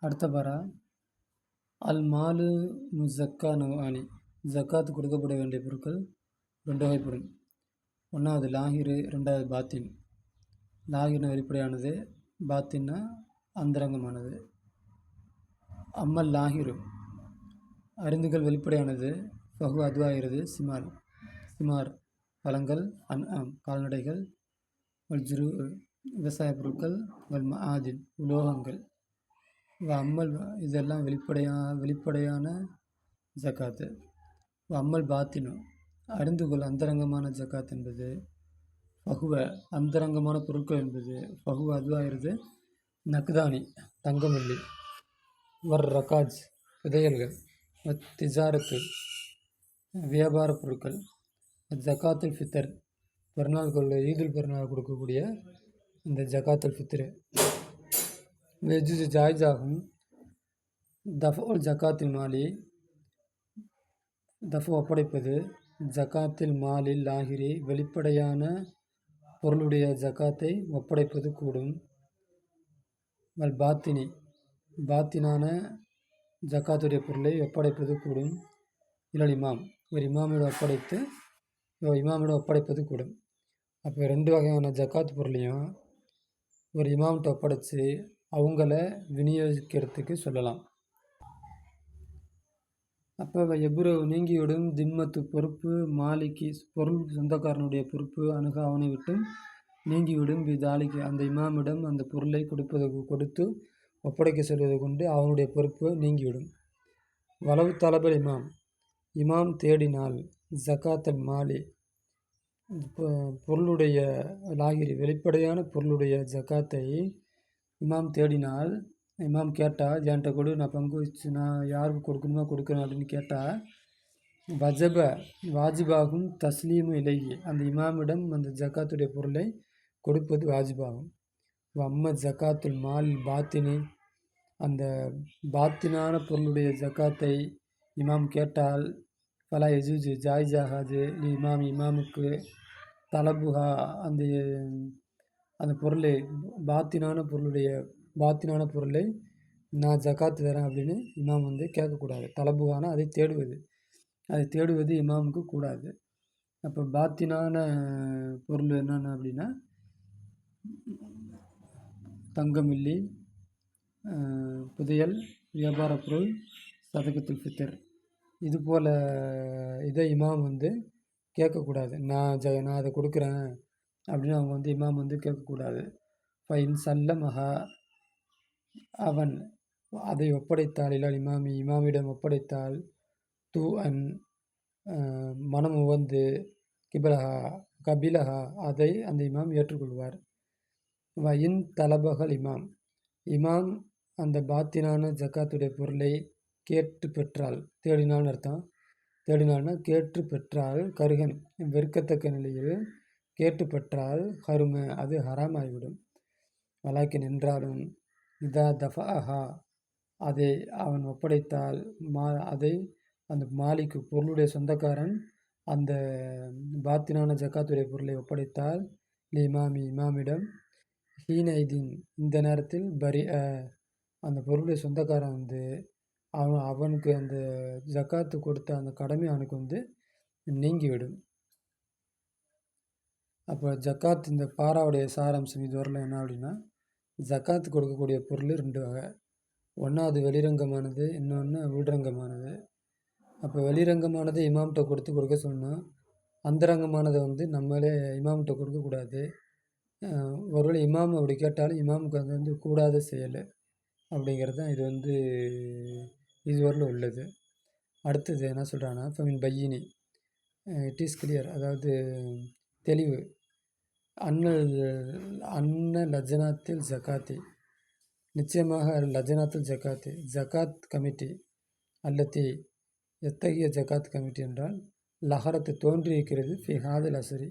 அடுத்த பாரா அல் மாலு முசக்கா நவ்ஆனி. ஜக்காத் கொடுக்கப்பட வேண்டிய பொருட்கள் 2 வகைப்படும். ஒன்றாவது லாஹிரு, 2வது பாத்தின். லாஹிர்னா வெளிப்படையானது, பாத்தின்னா அந்தரங்கமானது. அம்மல் லாஹிரு அறிந்துகள் வெளிப்படையானது, ஃபஹு அதுவாகிறது சிமார் பழங்கள், கால்நடைகள், வல்ஜுரு விவசாய பொருட்கள், வல் மஆதின் உலோகங்கள். அம்மல் இதெல்லாம் வெளிப்படையான ஜக்காத்து. அம்மல் பாத்தினு அறிந்துகொள் அந்தரங்கமான ஜக்காத் என்பது, ஃபஹுவ அந்தரங்கமான பொருட்கள் என்பது, ஃபஹுவ அதுவாகிறது நக்தானி தங்கமில்லி, வர் ரகாஜ் புதையல்கள், திஜாரத்து வியாபார பொருட்கள், ஜக்காத்துல் ஃபித்தர் பெருநாள் ஈதுல் பெருநாள் கொடுக்கக்கூடிய இந்த ஜக்காத்துல் ஃபித்ரு. வெஜ்ஜு ஜாய்ஜாகும் தஃபுல் ஜக்காத்தில் மாலி தஃபு ஒப்படைப்பது, ஜக்காத்தில் மாலில் லாஹிரி வெளிப்படையான பொருளுடைய ஜக்காத்தை ஒப்படைப்பது கூடும். வல் பாத்தினி பாத்தினான ஜக்காத்துடைய பொருளை ஒப்படைப்பது கூடும். இல்லல் இமாம் ஒரு இமாமிடம் ஒப்படைப்பது கூடும். அப்போ 2 வகையான ஜக்காத் பொருளையும் ஒரு இமாம்கிட்ட ஒப்படைச்சி அவங்கள விநியோகிக்கிறதுக்கு சொல்லலாம். அப்போ எபுரவு நீங்கிவிடும் திம்மத்து பொறுப்பு, மாலிக்கு பொருள் சொந்தக்காரனுடைய பொறுப்பு, அணுகா அவனை விட்டும் நீங்கிவிடும். தாலிக்கு அந்த இமாமிடம் அந்த பொருளை கொடுத்து ஒப்படைக்க சொல்வது கொண்டு அவனுடைய பொறுப்பு நீங்கிவிடும். வலவு தலபல் இமாம் தேடினால் ஜக்காத்தல் மாலி பொருளுடைய லாகிரி வெளிப்படையான பொருளுடைய ஜக்காத்தை இமாம் தேடினால், இமாம் கேட்டால், என்கிட்ட கொடு, நான் பங்கு வச்சு நான் யாருக்கு கொடுக்கணுமோ கொடுக்குறேன் அப்படின்னு கேட்டால், வாஜிபாகும் தஸ்லீமு இலகி அந்த இமாமிடம் அந்த ஜக்காத்துடைய பொருளை கொடுப்பது வாஜிபாகும். அம்ம ஜக்காத்துல் மால் பாத்தினி அந்த பாத்தினான பொருளுடைய ஜக்காத்தை இமாம் கேட்டால், ஃபலா எஜூஜு ஜாய்ஜாகாது இமாமுக்கு தலபுஹா அந்த பொருளை பாத்தினான பொருளை நான் ஜக்காத்து தரேன் அப்படின்னு இமாம் கேட்கக்கூடாது. தலபுகானா அதை தேடுவது இமாமுக்கு கூடாது. அப்போ பாத்தினான பொருள் என்னென்ன அப்படின்னா தங்கமில்லி, புதையல், வியாபார பொருள், சதகத்துல் ஃபித்தர். இது போல் இதை இமாம் கேட்கக்கூடாது. நான் அதை கொடுக்குறேன் அப்படின்னு அவங்க இமாம் கேட்கக்கூடாது. ஃபைன் சல்லமஹா அவன் அதை ஒப்படைத்தால், இல்லை இமாமிடம் ஒப்படைத்தால், தூ அன் மனம் உவந்து, கபிலஹா அதை அந்த இமாம் ஏற்றுக்கொள்வார். வயின் தலபகல் இமாம் அந்த பாத்தினான ஜக்காத்துடைய பொருளை கேட்டு பெற்றால், தேடினால்னு அர்த்தம். தேடினால்னா கேட்டு பெற்றால், கருகன் வெறுக்கத்தக்க நிலையில் கேட்டு பெற்றால், ஹரும அது ஹராம் ஆகிவிடும். வலாக்கின் என்றாலும், இதா தஃபஹா அதை அவன் ஒப்படைத்தால், அதை அந்த மாலிக்கு பொருளுடைய சொந்தக்காரன் அந்த பாத்தினான ஜக்காத்துடைய பொருளை ஒப்படைத்தால், இமாமிடம் ஹீனைதீன் இந்த நேரத்தில் அந்த பொருளுடைய சொந்தக்காரன் அவனுக்கு அந்த ஜக்காத்து கொடுத்த அந்த கடமை அவனுக்கு நீங்கிவிடும். அப்போ ஜக்காத் இந்த பாராவுடைய சாராம்சம் இதுவரையில் என்ன அப்படின்னா, ஜக்காத்து கொடுக்கக்கூடிய பொருள் 2 வகை. ஒன்றாவது வெளிரங்கமானது, இன்னொன்று உள்ரங்கமானது. அப்போ வெளிரங்கமானது இமாம்கிட்ட கொடுக்க சொல்லணும். அந்தரங்கமானதை நம்மளே இமாம்கிட்ட கொடுக்கக்கூடாது. ஒருவேளை இமாம் அப்படி கேட்டாலும் இமாமுக்கு அது கூடாத செயல் அப்படிங்கிறது தான் இது இதுவரையில் உள்ளது. அடுத்தது என்ன சொல்கிறாங்கன்னா, ஃபமின் பையினி இட் இஸ் கிளியர் அதாவது தெளிவு. அன்ன லஜனாத்தில் ஜக்காத்தி நிச்சயமாக லஜனாத்தில் ஜக்காத் கமிட்டி அல்லத்தி எத்தகைய ஜக்காத் கமிட்டி என்றால், லஹரத்து தோன்றியிருக்கிறது ஃபி ஹாதில் அசரி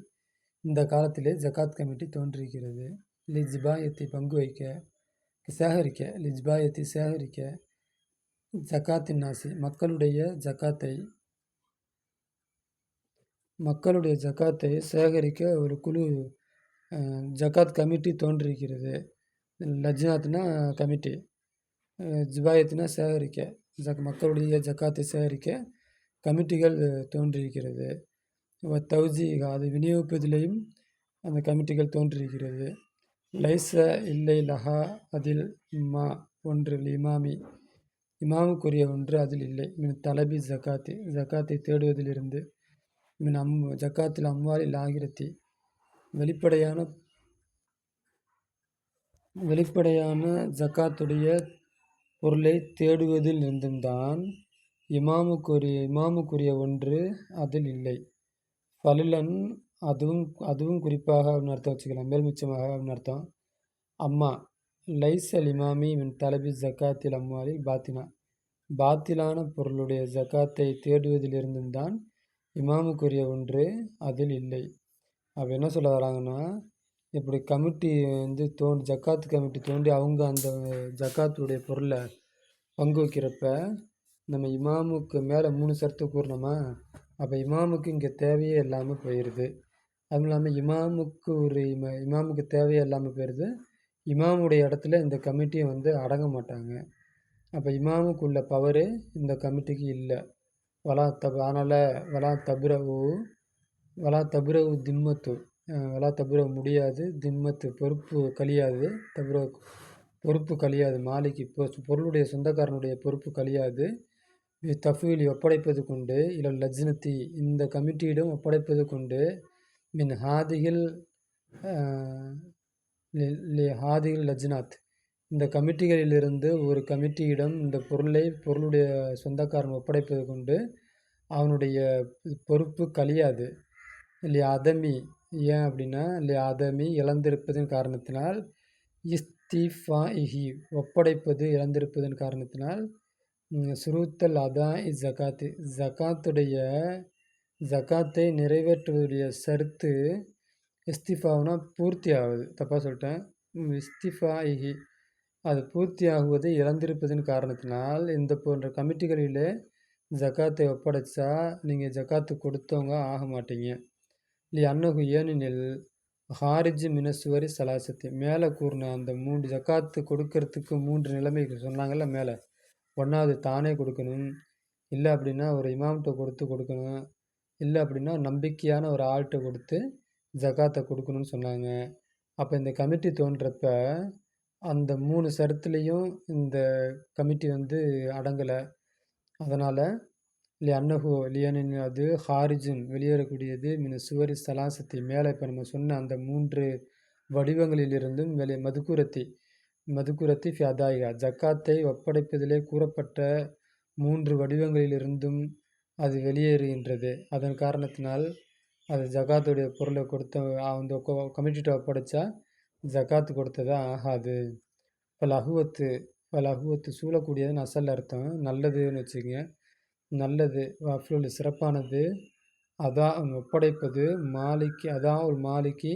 இந்த காலத்திலே ஜக்காத் கமிட்டி தோன்றியிருக்கிறது. லிஜ்பாயத்தை பங்கு வைக்க, சேகரிக்க ஜக்காத்தின் நாசி மக்களுடைய ஜக்காத்தை சேகரிக்க ஒரு குழு ஜக்காத் கமிட்டி தோன்றியிருக்கிறது. லஜ்னாத்னா கமிட்டி, ஜிபாயத்துனா சேகரிக்க, மக்களுடைய ஜக்காத்தை சேகரிக்க கமிட்டிகள் தோன்றியிருக்கிறது. தௌஜீகா அது விநியோகிப்பதிலேயும் அந்த கமிட்டிகள் தோன்றியிருக்கிறது. லைஸ இல்லை லஹா அதில் மா ஒன்று இமாமி இமாமுக்குரிய ஒன்று அதில் இல்லை. மின் தலபி ஜக்காத்தி ஜக்காத்தை தேடுவதிலிருந்து, மின் ஜக்காத்தில் அம்வாலில் ஆகிரத்தி வெளிப்படையான ஜக்காத்துடைய பொருளை தேடுவதில் இருந்தும்தான் இமாமுக்குரிய ஒன்று அதில் இல்லை. ஃபலிலன் அதுவும் குறிப்பாக அப்படின்னு அர்த்தம் வச்சுக்கலாம், மேல்மிச்சமாக அப்படின்னு அர்த்தம். அம்மா லைசல் இமாமி மின் தலபி ஜக்காத்தில் அம்வாலில் பாத்திலான பொருளுடைய ஜக்காத்தை தேடுவதிலிருந்தும் தான் இமாமுக்குரிய ஒன்று அதில் இல்லை. அப்போ என்ன சொல்ல வராங்கன்னா, இப்படி கமிட்டி வந்து ஜக்காத்து கமிட்டி தோண்டி அவங்க அந்த ஜக்காத்துடைய பொருளை பங்கு வைக்கிறப்ப நம்ம இமாமுக்கு மேலே 3 ஷரத்து கூறணுமா, அப்போ இமாமுக்கு இங்கே தேவையே இல்லாமல் போயிடுது. அதுவும் இல்லாமல் இமாமுக்கு தேவையே இல்லாமல் போயிடுது. இமாமுடைய இடத்துல இந்த கமிட்டியை வந்து அடங்க மாட்டாங்க. அப்போ இமாமுக்கு உள்ள பவரு இந்த கமிட்டிக்கு இல்லை. அதனால் வலா தபுரவு திம்மத்து வலா தபுரவு முடியாது, திம்மத்து பொறுப்பு கழியாது, பொறுப்பு கழியாது, மாலிக்கு பொருளுடைய சொந்தக்காரனுடைய பொறுப்பு கழியாது. தஃபீலி ஒப்படைப்பது கொண்டு, இல்லை லஜ்னத்தி இந்த கமிட்டியிடம் ஒப்படைப்பது கொண்டு, மின் ஹாதிகில் லஜ்னாத் இந்த கமிட்டிகளிலிருந்து ஒரு கமிட்டியிடம் இந்த பொருளுடைய சொந்தக்காரன் ஒப்படைப்பது கொண்டு அவனுடைய பொறுப்பு கழியாது. இல்லையா அதமி ஏன் அப்படின்னா, இல்லையா அதமி இழந்திருப்பதன் காரணத்தினால், இஸ்திஃபாஇஹி ஒப்படைப்பது இழந்திருப்பதன் காரணத்தினால், சுருத்தல் அதா ஜக்காத்தை நிறைவேற்றுவதுடைய ஷர்த்து இஸ்திஃபாவுனா பூர்த்தி ஆகுது. தப்பாக சொல்லிட்டேன். இஸ்திஃபாஇஹி அது பூர்த்தி ஆகுவது இழந்திருப்பதன் காரணத்தினால், இந்த போன்ற கமிட்டிகளிலே ஜக்காத்தை ஒப்படைச்சா நீங்கள் ஜக்காத்து கொடுத்தவங்க ஆக மாட்டீங்க. இல்லை அன்னகு ஏனெனில் ஹாரிஜ் மினசுவரி சலாசத்தி மேலே கூறின அந்த 3 ஜக்காத்து கொடுக்கறதுக்கு 3 நிலைமைக்கு சொன்னாங்கல்ல மேலே. 1வது தானே கொடுக்கணும், இல்லை அப்படின்னா ஒரு இமாம்கிட்ட கொடுக்கணும், இல்லை அப்படின்னா நம்பிக்கையான ஒரு ஆள்கிட்ட கொடுத்து ஜக்காத்தை கொடுக்கணும்னு சொன்னாங்க. அப்போ இந்த கமிட்டி தோன்றப்ப அந்த 3 ஷரத்துலேயும் இந்த கமிட்டி வந்து அடங்கலை. அதனால் லியனின் அது ஹாரிஜுன் வெளியேறக்கூடியது, மின சுவரி சலாசத்தி மேலே இப்போ நம்ம சொன்ன அந்த 3 வடிவங்களிலிருந்தும் மதுக்குரத்தி ஃபியாதாயிகா ஜக்காத்தை ஒப்படைப்பதிலே கூறப்பட்ட 3 வடிவங்களிலிருந்தும் அது வெளியேறுகின்றது. அதன் காரணத்தினால் அது ஜக்காத்துடைய பொருளை கொடுத்த அந்த கமிட்டிகிட்ட ஒப்படைச்சா ஜக்காத்து கொடுத்ததா ஆகாது. பலகுவத்து சூழக்கூடியதுன்னு அசல் அர்த்தம், நல்லதுன்னு வச்சுக்கோங்க. நல்லது அஃப்லுல் சிறப்பானது, ஒப்படைப்பது மாலிக்கி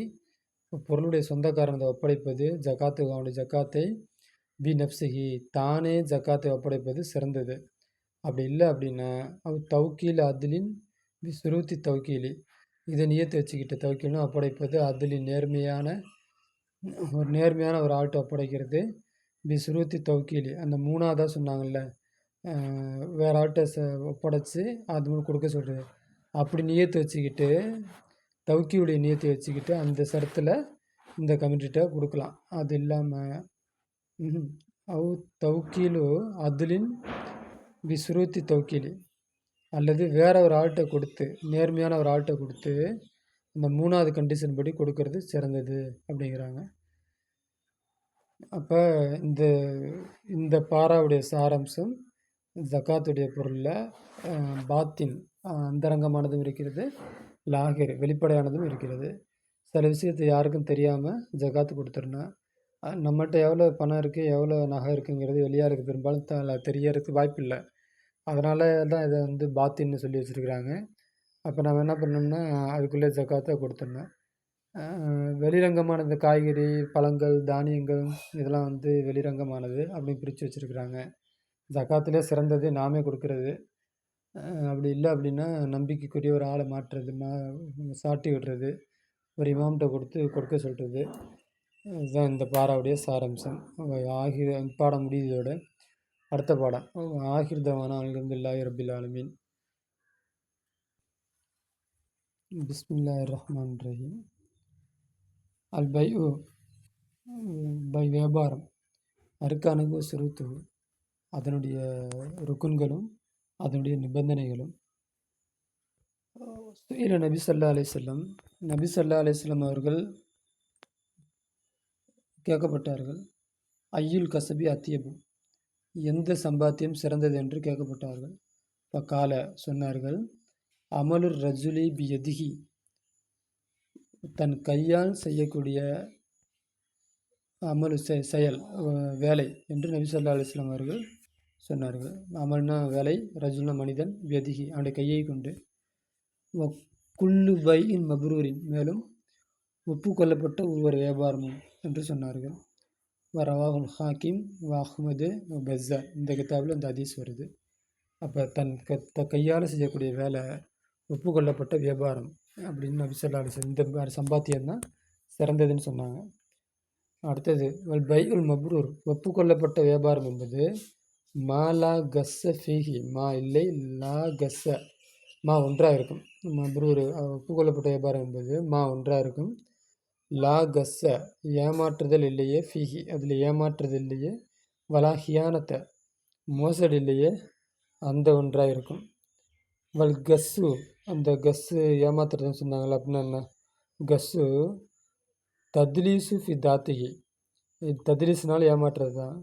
பொருளுடைய சொந்தக்காரனை ஒப்படைப்பது அவனுடைய ஜக்காத்தை பி நப்சிஹி தானே ஜக்காத்தை ஒப்படைப்பது சிறந்தது. அப்படி இல்லை அப்படின்னா தௌக்கீல் அதிலின் பி சுருத்தி தௌக்கீலி இதை நியத்து வச்சுக்கிட்டு தௌக்கீல்னு ஒப்படைப்பது அதிலின் நேர்மையான ஒரு ஆள்கிட்ட ஒப்படைக்கிறது. பி சுருத்தி தௌக்கீலி அந்த 3வதாக சொன்னாங்கள்ல, வேறு ஆள்கிட்ட ஒப்படைச்சி அது மூலம் கொடுக்க சொல்கிறது. அப்படி நியத்து வச்சுக்கிட்டு தௌக்கியுடைய நியத்தை வச்சுக்கிட்டு அந்த சரத்தில் இந்த கமிட்டிகிட்ட கொடுக்கலாம். அது இல்லாமல் தௌக்கீலு அதுலின் விசுருத்தி தௌக்கீலி அல்லது வேற ஒரு ஆள்கிட்ட கொடுத்து நேர்மையான ஒரு ஆள்கிட்ட கொடுத்து இந்த 3வது கண்டிஷன் படி கொடுக்கறது சிறந்தது அப்படிங்கிறாங்க. அப்போ இந்த பாராவுடைய சாராம்சம் ஜக்காத்துடைய பொருளில் பாத்தின் அந்தரங்கமானதும் இருக்கிறது, லாகிர் வெளிப்படையானதும் இருக்கிறது. சில விஷயத்தை யாருக்கும் தெரியாமல் ஜக்காத்து கொடுத்துடணும். நம்மகிட்ட எவ்வளோ பணம் இருக்குது, எவ்வளோ நகை இருக்குங்கிறது வெளியாருக்கு பெரும்பாலும் தெரியறதுக்கு வாய்ப்பு இல்லை. அதனால தான் இதை வந்து பாத்தின்னு சொல்லி வச்சுருக்குறாங்க. அப்போ நம்ம என்ன பண்ணோம்னா அதுக்குள்ளே ஜக்காத்தை கொடுத்துடணும். வெளிரங்கமான இந்த காய்கறி, பழங்கள், தானியங்கள் இதெல்லாம் வந்து வெளிரங்கமானது அப்படின்னு பிரித்து வச்சுருக்குறாங்க. ஜக்காத்திலே சிறந்தது நாமே கொடுக்கறது. அப்படி இல்லை அப்படின்னா நம்பிக்கைக்குரிய ஒரு ஆளை மாற்றுறது, சாட்டி விடுறது, ஒரு இமாம்கிட்ட கொடுக்க சொல்கிறது. இதுதான் இந்த பாராவுடைய சாராம்சம். பாடம் முடியுதோட அடுத்த பாடம். ஆகிர் தவானா அல்ஹம்துலில்லாஹி ரப்பில் ஆலமீன். பிஸ்மில்லாஹிர் ரஹ்மானிர் ரஹீம். அல் பைஉ வியாபாரம். அர்கானுகு ஷுரூத்துஹு, அதனுடைய ருக்குன்களும் அதனுடைய நிபந்தனைகளும். சுயில நபி ஸல்லல்லாஹு அலைஹி வஸல்லம், நபி ஸல்லல்லாஹு அலைஹி வஸல்லம் அவர்கள் கேட்கப்பட்டார்கள், ஐயுல் கசபி அத்தியபு, எந்த சம்பாத்தியம் சிறந்தது என்று கேட்கப்பட்டார்கள். ஃபகால, சொன்னார்கள், அமலுர் ரஜுலி பியதிஹி, தன் கையால் செய்யக்கூடிய அமலு செயல், வேலை என்று நபி ஸல்லல்லாஹு அலைஹி வஸல்லம் அவர்கள் சொன்னார்கள். அமல்னா வேலை, ரஜுல்னா மனிதன், பியதிஹி அவனுடைய கையை கொண்டு, குல்லு பைஇன் மப்ரூரின், மேலும் ஒப்புக்கொள்ளப்பட்ட ஒவ்வொரு வியாபாரமும் என்று சொன்னார்கள். ரவாஹுல் ஹாக்கிம் அஹ்மது பஸ்ஸார், இந்த கிதாபில் இந்த ஹதீஸ் வருது. அப்போ தன் கையால் செய்யக்கூடிய வேலை ஒப்புக்கொள்ளப்பட்ட வியாபாரம் அப்படின்னு நபி ஸல்லல்லாஹு அலைஹி வஸல்லம் இந்த சம்பாத்தியம் தான் சிறந்ததுன்னு சொன்னாங்க. அடுத்தது வல் பைஉல் மப்ரூர், ஒப்புக்கொள்ளப்பட்ட வியாபாரம் என்பது லா கஸ்ஸ ஃபீஹி, மா இல்லை, லா கஸ்ஸ, மா ஒன்றாக இருக்கும். மப்ரூர் ஒப்புக்கொள்ளப்பட்ட வியாபாரம் என்பது மா ஒன்றாக இருக்கும். லா கஸ்ஸ, ஏமாற்றுதல் இல்லையே, ஃபீஹி அதில் ஏமாற்றுதல் இல்லையே, வலா ஹியானத்தை, மோசடி இல்லையே, அந்த ஒன்றாக இருக்கும். வல் கஸ்ஸு, அந்த கஸ்ஸு ஏமாத்துறதுன்னு சொன்னாங்களா, அப்படின்னா என்ன? கஸ்ஸு தத்லீஸு ஃபி தாத்திகி, தத்லீஸ்னால ஏமாற்றுறது தான்.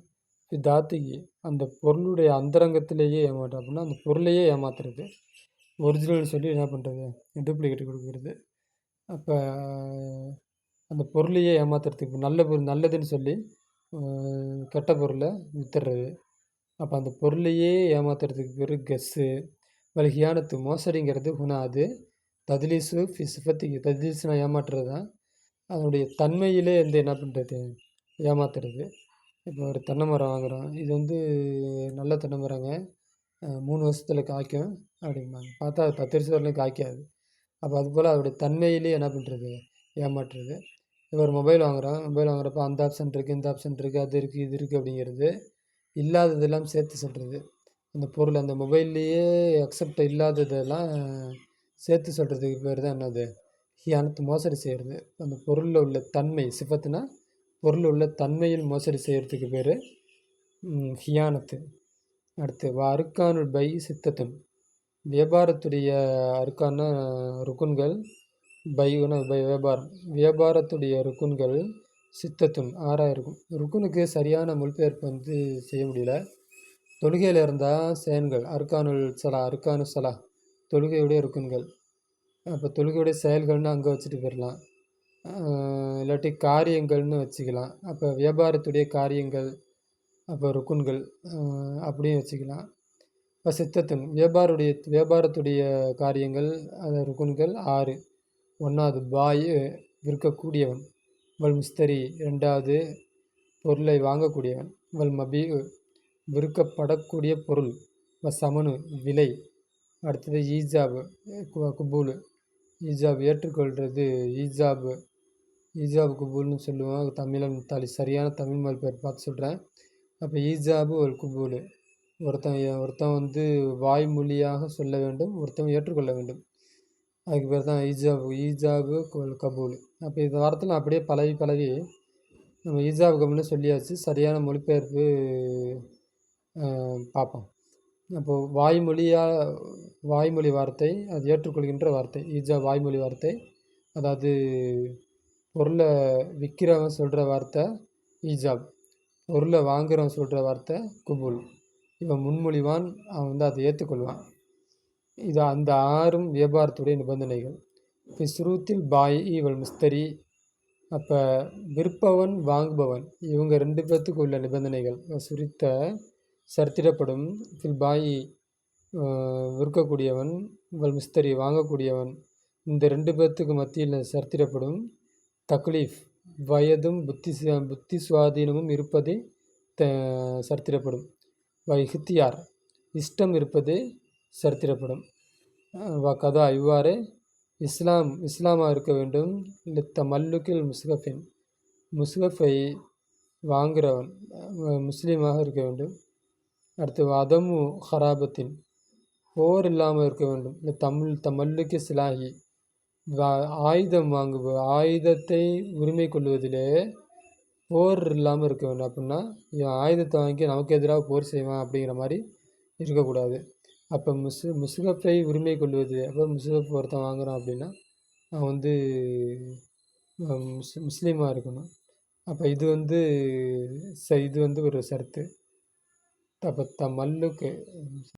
ஃபி தாத்திகி, அந்த பொருளுடைய அந்தரங்கத்திலேயே ஏமாற்று, அப்படின்னா அந்த பொருளையே ஏமாத்துறது. ஒரிஜினல் சொல்லி என்ன பண்ணுறது, டூப்ளிகேட் கொடுக்குறது. அப்போ அந்த பொருளையே ஏமாத்துறதுக்கு, நல்ல பொருள் நல்லதுன்னு சொல்லி கெட்ட பொருளை வித்துடுறது. அப்போ அந்த பொருளையே ஏமாத்துறதுக்கு பேர் கஸ்ஸு. வல்ஹியானத்து, மோசடிங்கிறது குணா, அது தத்லீஸு ஃபி சிஃபத்திக்கு, தத்லீஸ்னா ஏமாற்றுறது தான், அதனுடைய தன்மையிலே வந்து என்ன பண்ணுறது, ஏமாத்துறது. இப்போ ஒரு தென்னை மரம் வாங்குகிறோம், இது வந்து நல்ல தென்னை மரங்க, 3 வருஷத்தில் காய்க்கும் அப்படிம்பாங்க. பார்த்தா அது 10 வருஷம் வரலையும் காய்க்காது. அப்போ அதுபோல் அதோடைய தன்மையிலே என்ன பண்ணுறது, ஏமாற்றுறது. இப்போ ஒரு மொபைல் வாங்குகிறோம், மொபைல் வாங்குறப்ப அந்த ஆப்ஷன் இருக்குது, இந்த ஆப்ஷன் இருக்குது, அது இருக்குது, இது இருக்குது அப்படிங்கிறது, இல்லாததெல்லாம் சேர்த்து சொல்கிறது. அந்த பொருள், அந்த மொபைல்லையே அக்செப்ட் இல்லாததெல்லாம் சேர்த்து சொல்கிறதுக்கு பேர் தான் என்னது, ஹியானத்து, மோசடி செய்கிறது. அந்த பொருளில் உள்ள தன்மை, சிஃபத்துனா பொருள் உள்ள தன்மையில் மோசடி செய்கிறதுக்கு பேர் ஹியானத்து. அடுத்து அருக்கானுல் பை சித்தத்துன், வியாபாரத்துடைய அருக்கான ருக்குன்கள், பைனா வியாபாரம், வியாபாரத்துடைய ருக்குன்கள் சித்தத்துன் 6 இருக்கும். ருக்குனுக்கு சரியான மொழிபெயர்ப்பு வந்து செய்ய முடியல. தொழுகையில் இருந்தால் செயல்கள், அருக்கானுல் சலா, அருக்கானு சலா தொழுகையுடைய ருக்குன்கள். அப்போ தொழுகையுடைய செயல்கள்னு அங்கே வச்சுட்டு போயிடலாம், இல்லாட்டி காரியங்கள்னு வச்சுக்கலாம். அப்போ வியாபாரத்துடைய காரியங்கள், அப்போ ருக்குன்கள் அப்படியும் வச்சுக்கலாம். இப்போ சித்தத்துன், வியாபாரத்துடைய காரியங்கள், அது ருக்குன்கள் 6. 1வது பாய், விற்கக்கூடியவன். வல் முஸ்தரி, 2வது பொருளை வாங்கக்கூடியவன். வல் மபி, விற்கப்படக்கூடிய பொருள். சமனு, விலை. அடுத்தது ஈஜாபு, குபூல், ஈஜாப் ஏற்றுக்கொள்கிறது, ஈஜாபு குபூல்னு சொல்லுவோம் தமிழன். சரியான தமிழ் மொழிபெயர்ப்பு பார்த்து சொல்கிறேன். அப்போ ஈஜாபு ஒரு குபூல், ஒருத்தன் வந்து வாய்மொழியாக சொல்ல வேண்டும், ஒருத்தன் ஏற்றுக்கொள்ள வேண்டும், அதுக்கு பேர் தான் ஈஜாபு கபூல். அப்போ இந்த வாரத்தில் அப்படியே பழகி நம்ம ஈஜாபு கபூல்னு சொல்லியாச்சு. சரியான மொழிபெயர்ப்பு பார்ப்போம். அப்போது வாய்மொழி வார்த்தை, அது ஏற்றுக்கொள்கின்ற வார்த்தை. வாய்மொழி வார்த்தை, அதாவது பொருளை விற்கிறவன் சொல்கிற வார்த்தை ஈஜாப், பொருளை வாங்குறவன் சொல்கிற வார்த்தை குபூல். இவன் முன்மொழிவான், அவன் வந்து அதை ஏற்றுக்கொள்வான். இது அந்த 6 வியாபாரத்துடைய நிபந்தனைகள். ஃபிஸ்ரூத்தில் பாய் இவள் முஸ்தரி, அப்போ விற்பவன் வாங்குபவன் இவங்க 2 பேர்த்துக்கு உள்ள நிபந்தனைகள் சுரித்த சரித்திடப்படும். ஃபில் பாய், விற்கக்கூடியவன், இவள் முஸ்தரி, வாங்கக்கூடியவன், இந்த 2 பேர்த்துக்கு மத்தியில் சரித்திடப்படும். தக்லீஃப், வயதும் புத்தி சுவாதீனமும் இருப்பதே சரித்திடப்படும். இஹ்தியார், இஷ்டம் இருப்பதே சரித்திடப்படும். கதா, இவ்வாறு இஸ்லாமாக இருக்க வேண்டும். மல்லுக்கில் முஸ்ஹஃபின், முஸ்ஹஃபை வாங்குகிறவன் முஸ்லீமாக இருக்க வேண்டும். அடுத்து அதமு ஹராபத்தின் போர் இல்லாமல் இருக்க வேண்டும். இந்த தமல்லுக்கு சிலாகி ஆயுதம் ஆயுதத்தை உரிமை கொள்வதிலே போர் இல்லாமல் இருக்க வேண்டும். அப்படின்னா இவன் ஆயுதத்தை வாங்கி நமக்கு எதிராக போர் செய்வான் அப்படிங்கிற மாதிரி இருக்கக்கூடாது. அப்போ முசுகப்பை உரிமை கொள்வது, அப்போ முசுகப் ஒருத்தன் வாங்குறான் அப்படின்னா அவன் வந்து முஸ்லீமாக இருக்கணும். அப்போ இது வந்து ஒரு ஷரத்து. அப்போ மல்லுக்கு